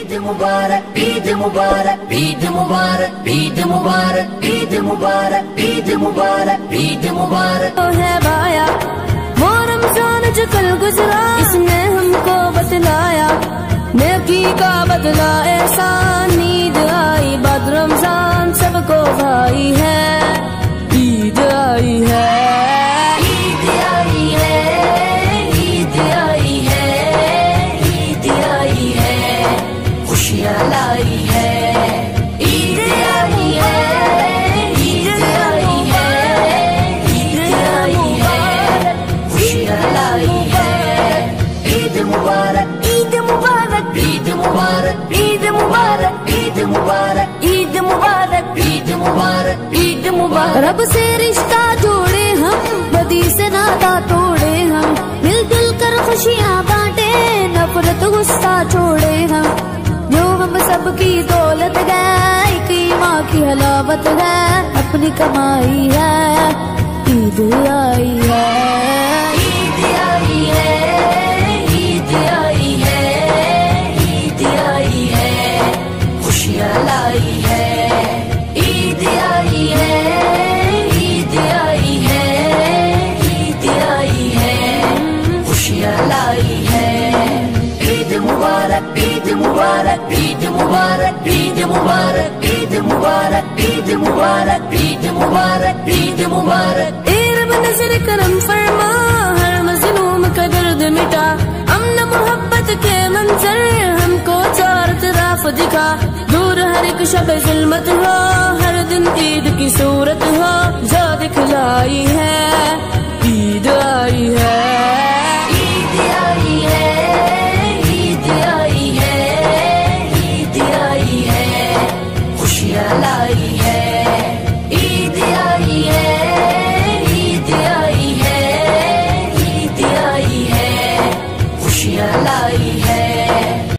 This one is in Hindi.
ईद मुबारक, ईद मुबारक, ईद मुबारक, ईद मुबारक, ईद मुबारक, ईद मुबारक, ईद मुबारक। तो है बाया वो रमजान जो कल गुजरा, इसने हमको बतलाया नेकी का बदला एहसान। ईद आई बाद रमजान सबको भाई है, ईद आई है, ईद आई है, ईद आई है, ईद आई है, खुशियाँ लाई है। ईद आई है, ईद आई है, ईद आई है, खुशियाँ लाई है। ईद मुबारक, ईद मुबारक, ईद मुबारक, ईद मुबारक, ईद मुबारक, ईद मुबारक, ईद मुबारक, ईद मुबारक। रब से रिश्ता जोड़े हम, बदी से नाता तोड़े हम, मिलजुल कर खुशियाँ बांटे, नफरत गुस्सा छोड़े हम। जो हम सबकी दौलत है, एक माँ की हलावत है, अपनी कमाई है, ईद आई है, ईद आई है, ईद आई है, ईद आई है, खुशियाँ लाई है। ईद आई है, ईद आई है, ईद आई है, खुशियाँ लाई है। ईद मुबारक, ईद मुबारक, ईद मुबारक, ईद मुबारक, ईद मुबारक, ईद मुबारक, ईद मुबारक, ईद मुबारक। रब नजर करम फरमा, हर मजलूम का दर्द मिटा, अमन मोहब्बत के मंजर हमको चार तरफ दिखा। दूर हर एक शब जुल्मत हो, हर दिन ईद की सूरत हो, जो दिखलाई है।